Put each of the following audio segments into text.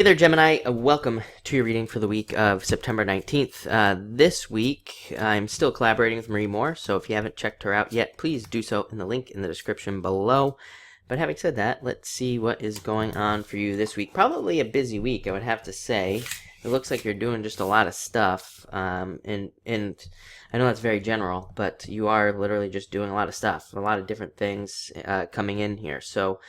Hey there, Gemini. Welcome to your reading for the week of September 19th. This week, I'm still collaborating with Marie Moore, so if you haven't checked her out yet, please do so in the link in the description below. But having said that, let's see what is going on for you this week. Probably a busy week, I would have to say. It looks like you're doing just a lot of stuff, and I know that's very general, but you are literally just doing a lot of stuff, a lot of different things coming in here. So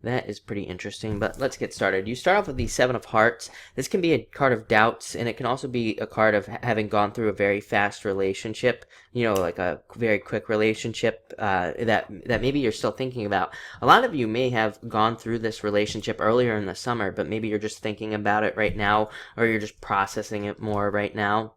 that is pretty interesting, but let's get started. You start off with the Seven of Hearts. This can be a card of doubts, and it can also be a card of having gone through a very fast relationship, like a very quick relationship that maybe you're still thinking about. A lot of you may have gone through this relationship earlier in the summer, but maybe you're just thinking about it right now, or you're just processing it more right now.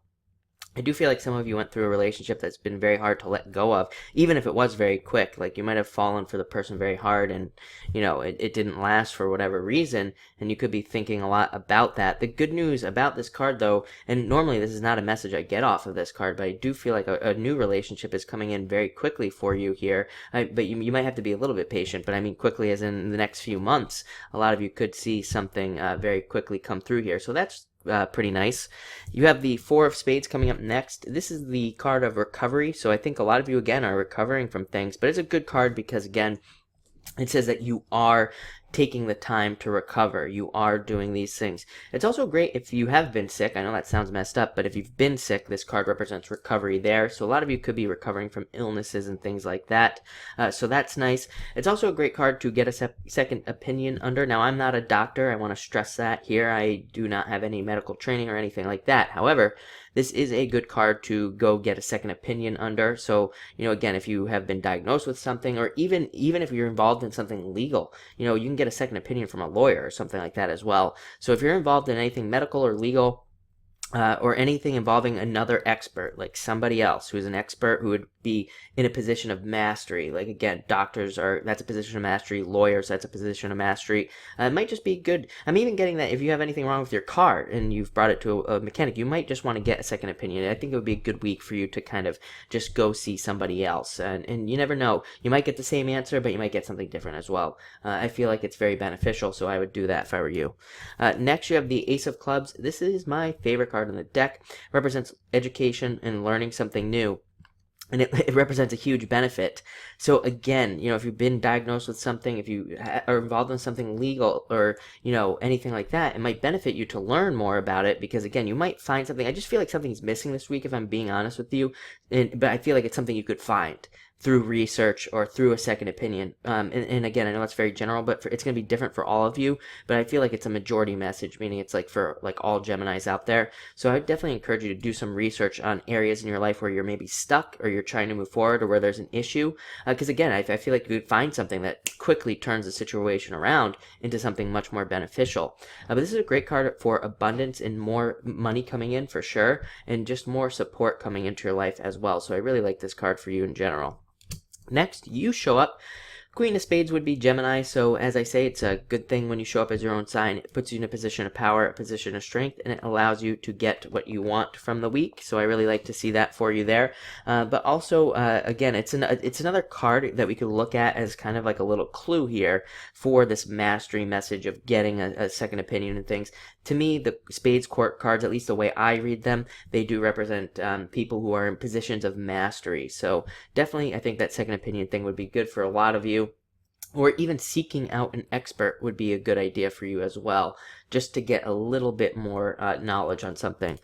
I do feel like some of you went through a relationship that's been very hard to let go of, even if it was very quick. Like, you might have fallen for the person very hard and, it didn't last for whatever reason, and you could be thinking a lot about that. The good news about this card, though, and normally this is not a message I get off of this card, but I do feel like a new relationship is coming in very quickly for you here. But you might have to be a little bit patient, but I mean quickly as in the next few months. A lot of you could see something very quickly come through here. So that's pretty nice. You have the Four of Spades coming up next. This is the card of recovery, so I think a lot of you, again, are recovering from things, but it's a good card because, again, it says that you are taking the time to recover. You are doing these things. It's also great if you have been sick. I know that sounds messed up, but if you've been sick, this card represents recovery there. So a lot of you could be recovering from illnesses and things like that. So that's nice. It's also a great card to get a second opinion under. Now, I'm not a doctor. I want to stress that here. I do not have any medical training or anything like that. However, this is a good card to go get a second opinion under. So, again, if you have been diagnosed with something, or even if you're involved in something legal, you can get a second opinion from a lawyer or something like that as well. So if you're involved in anything medical or legal, or anything involving another expert, like somebody else who's an expert who would be in a position of mastery. Like, again, doctors that's a position of mastery. Lawyers, that's a position of mastery. It might just be good. I'm even getting that if you have anything wrong with your car and you've brought it to a mechanic, you might just want to get a second opinion. I think it would be a good week for you to kind of just go see somebody else. And you never know. You might get the same answer, but you might get something different as well. I feel like it's very beneficial, so I would do that if I were you. Next, you have the Ace of Clubs. This is my favorite card in the deck. Represents education and learning something new, and it represents a huge benefit. So again, if you've been diagnosed with something, if you are involved in something legal, or anything like that, it might benefit you to learn more about it, because again, you might find something. I just feel like something's missing this week, if I'm being honest with you, but I feel like it's something you could find through research or through a second opinion. And again, I know it's very general, but it's going to be different for all of you, but I feel like it's a majority message, meaning it's like for like all Geminis out there. So I would definitely encourage you to do some research on areas in your life where you're maybe stuck, or you're trying to move forward, or where there's an issue. Because again, I feel like you could find something that quickly turns the situation around into something much more beneficial. But this is a great card for abundance and more money coming in for sure, and just more support coming into your life as well. So I really like this card for you in general. Next, you show up. Queen of Spades would be Gemini, so as I say, it's a good thing when you show up as your own sign. It puts you in a position of power, a position of strength, and it allows you to get what you want from the week. So I really like to see that for you there. But also, again, it's another card that we could look at as kind of like a little clue here for this mastery message of getting a second opinion and things. To me, the Spades court cards, at least the way I read them, they do represent people who are in positions of mastery. So definitely, I think that second opinion thing would be good for a lot of you. Or even seeking out an expert would be a good idea for you as well, just to get a little bit more knowledge on something.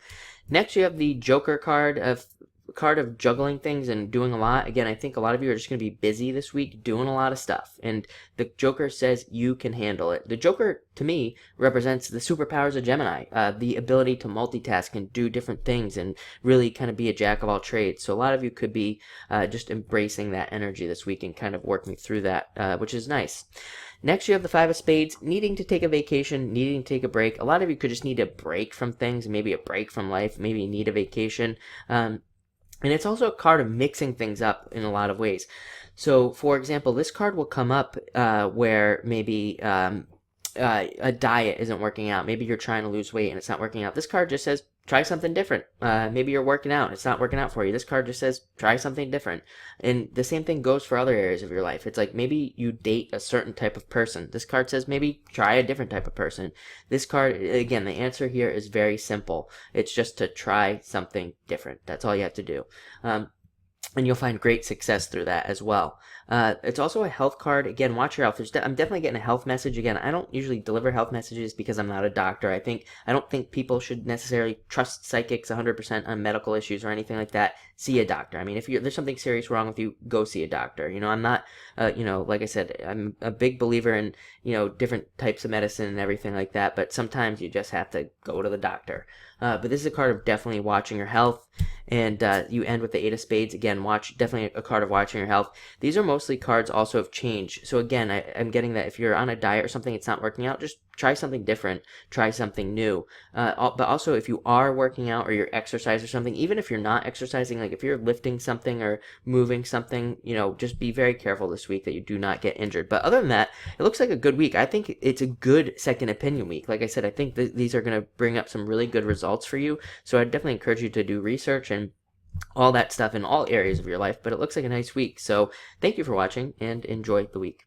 Next, you have the Joker card of juggling things and doing a lot. Again, I think a lot of you are just going to be busy this week doing a lot of stuff, and the Joker says you can handle it. The Joker, to me, represents the superpowers of Gemini, the ability to multitask and do different things and really kind of be a jack of all trades. So a lot of you could be just embracing that energy this week and kind of working through that, which is nice. Next, you have the Five of Spades, needing to take a vacation, needing to take a break. A lot of you could just need a break from things, maybe a break from life, maybe you need a vacation. And it's also a card of mixing things up in a lot of ways. So, for example, this card will come up where maybe a diet isn't working out. Maybe you're trying to lose weight and it's not working out. This card just says try something different. Maybe you're working out, it's not working out for you. This card just says try something different. And the same thing goes for other areas of your life. It's like maybe you date a certain type of person. This card says maybe try a different type of person. This card, again, the answer here is very simple. It's just to try something different. That's all you have to do. And you'll find great success through that as well. It's also a health card. Again, watch your health. I'm definitely getting a health message. Again, I don't usually deliver health messages because I'm not a doctor. I don't think people should necessarily trust psychics 100% on medical issues or anything like that. See a doctor. I mean, if there's something serious wrong with you, go see a doctor. I'm not, like I said, I'm a big believer in, different types of medicine and everything like that. But sometimes you just have to go to the doctor. But this is a card of definitely watching your health. And you end with the Eight of Spades. Again, definitely a card of watching your health. These are mostly cards also of change. So again, I'm getting that if you're on a diet or something, it's not working out, just try something different, try something new. But also if you are working out or you're exercising or something, even if you're not exercising, like if you're lifting something or moving something, just be very careful this week that you do not get injured. But other than that, it looks like a good week. I think it's a good second opinion week. Like I said, I think these are going to bring up some really good results for you. So I definitely encourage you to do research and all that stuff in all areas of your life. But it looks like a nice week. So thank you for watching and enjoy the week.